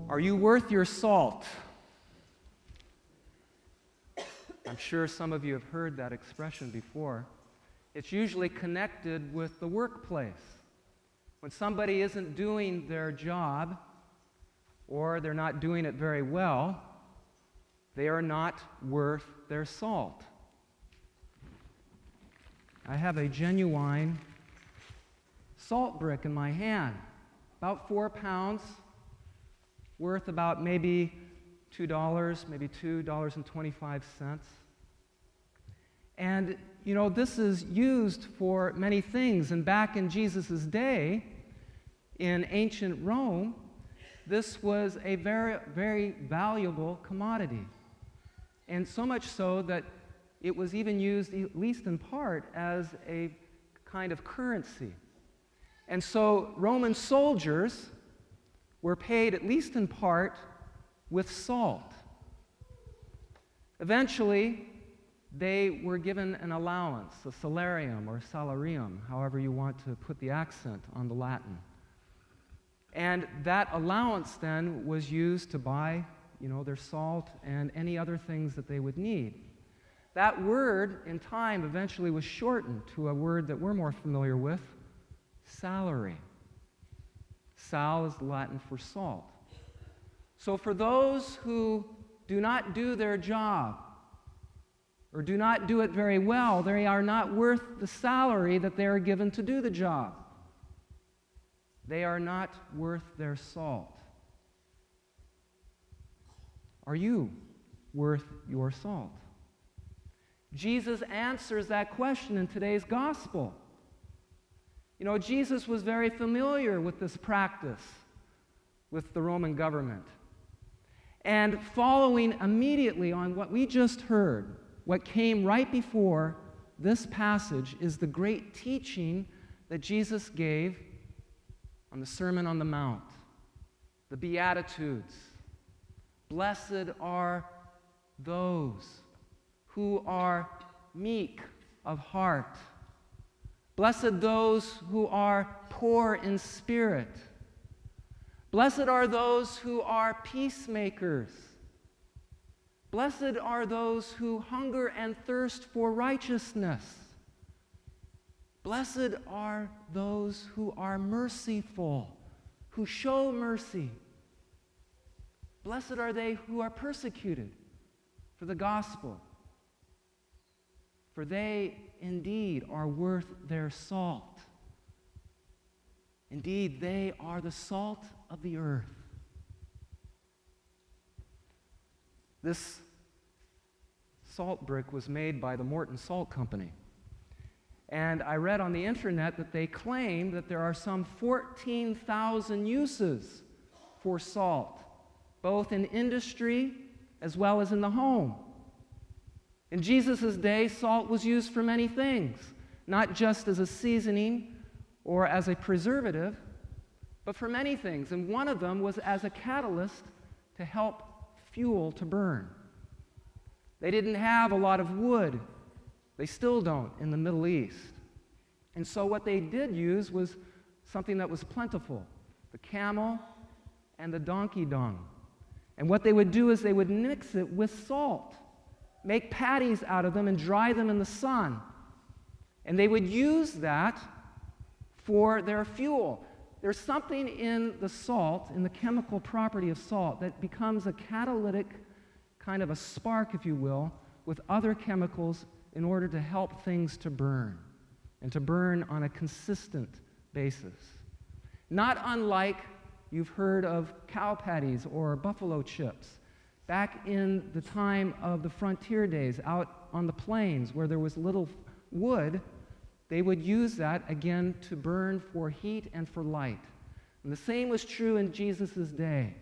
Are you worth your salt? I'm sure some of you have heard that expression before. It's usually connected with the workplace. When somebody isn't doing their job, or they're not doing it very well, they are not worth their salt. I have a genuine salt brick in my hand, about 4 pounds, worth about maybe $2, maybe $2.25. And, you know, this is used for many things. And back in Jesus' day, in ancient Rome, this was a very, very valuable commodity. And so much so that it was even used, at least in part, as a kind of currency. And so Roman soldiers were paid, at least in part, with salt. Eventually, they were given an allowance, a salarium or salarium, however you want to put the accent on the Latin. And that allowance then was used to buy, you know, their salt and any other things that they would need. That word, in time, eventually was shortened to a word that we're more familiar with, salary. Sal is Latin for salt. So for those who do not do their job, or do not do it very well, they are not worth the salary that they are given to do the job. They are not worth their salt. Are you worth your salt? Jesus answers that question in today's gospel. You know, Jesus was very familiar with this practice with the Roman government. And following immediately on what we just heard, what came right before this passage is the great teaching that Jesus gave on the Sermon on the Mount, the Beatitudes. Blessed are those who are meek of heart. Blessed those who are poor in spirit. Blessed are those who are peacemakers. Blessed are those who hunger and thirst for righteousness. Blessed are those who are merciful, who show mercy. Blessed are they who are persecuted for the gospel, for they indeed are worth their salt. Indeed, they are the salt of the earth. This salt brick was made by the Morton Salt Company. And I read on the internet that they claim that there are some 14,000 uses for salt, both in industry as well as in the home. In Jesus' day, salt was used for many things, not just as a seasoning or as a preservative, but for many things. And one of them was as a catalyst to help fuel to burn. They didn't have a lot of wood. They still don't in the Middle East. And so what they did use was something that was plentiful, the camel and the donkey dung. And what they would do is they would mix it with salt, make patties out of them and dry them in the sun. And they would use that for their fuel. There's something in the salt, in the chemical property of salt, that becomes a catalytic kind of a spark, if you will, with other chemicals in order to help things to burn, and to burn on a consistent basis. Not unlike you've heard of cow patties or buffalo chips. Back in the time of the frontier days, out on the plains where there was little wood, they would use that, again, to burn for heat and for light. And the same was true in Jesus' day.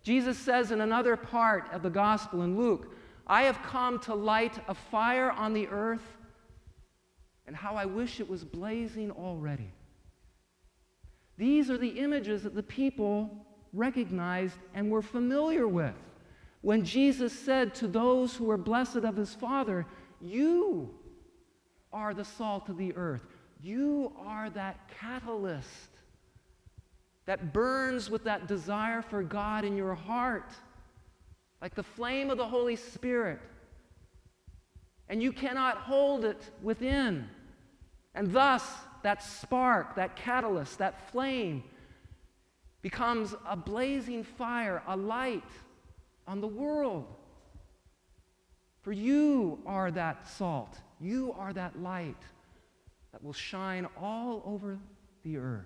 Jesus says in another part of the gospel in Luke, I have come to light a fire on the earth, and how I wish it was blazing already. These are the images that the people recognized and were familiar with when Jesus said to those who were blessed of his Father, you are the salt of the earth. You are that catalyst that burns with that desire for God in your heart, like the flame of the Holy Spirit. And you cannot hold it within. And thus, that spark, that catalyst, that flame becomes a blazing fire, a light on the world. For you are that salt. You are that light that will shine all over the earth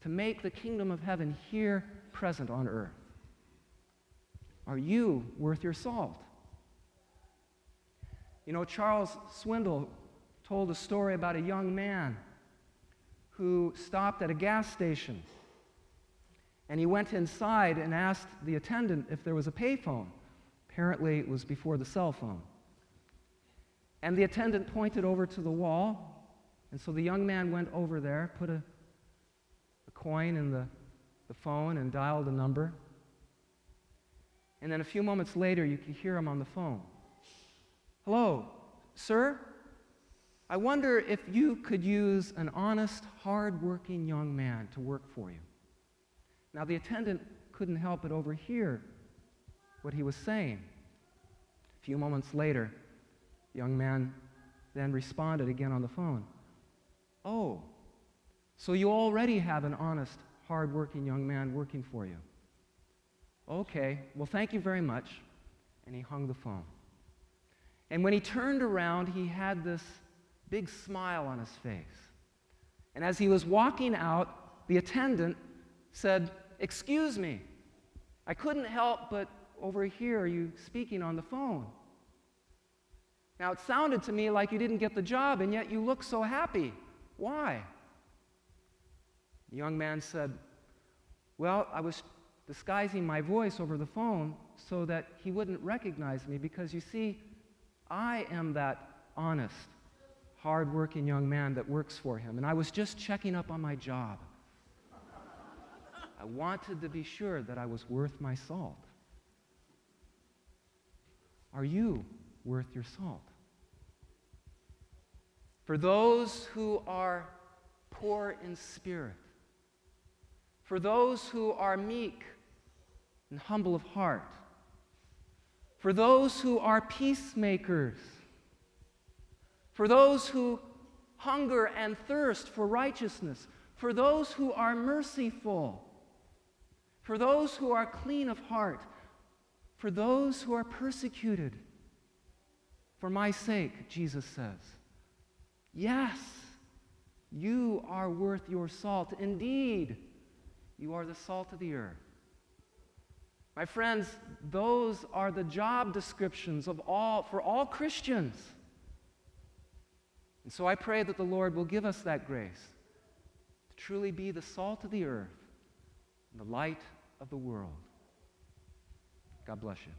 to make the kingdom of heaven here present on earth. Are you worth your salt? You know, Charles Swindoll told a story about a young man who stopped at a gas station, and he went inside and asked the attendant if there was a payphone. Apparently, it was before the cell phone. And the attendant pointed over to the wall, and so the young man went over there, put a coin in the phone and dialed a number. And then a few moments later, you could hear him on the phone. "Hello, sir? I wonder if you could use an honest, hard-working young man to work for you." Now, the attendant couldn't help but overhear what he was saying. A few moments later, the young man then responded again on the phone. "Oh, so you already have an honest, hard-working young man working for you. Okay, well, thank you very much." And he hung the phone. And when he turned around, he had this big smile on his face. And as he was walking out, the attendant said, "Excuse me, I couldn't help but overhear you speaking on the phone. Now, it sounded to me like you didn't get the job, and yet you look so happy. Why?" The young man said, "Well, I was disguising my voice over the phone so that he wouldn't recognize me, because you see, I am that honest, hard-working young man that works for him, and I was just checking up on my job. I wanted to be sure that I was worth my salt." Are you worth your salt? For those who are poor in spirit, for those who are meek and humble of heart, for those who are peacemakers, for those who hunger and thirst for righteousness, for those who are merciful, for those who are clean of heart, for those who are persecuted for my sake, Jesus says, yes, you are worth your salt. Indeed, you are the salt of the earth. My friends, those are the job descriptions for all Christians. And so I pray that the Lord will give us that grace to truly be the salt of the earth and the light of the world. God bless you.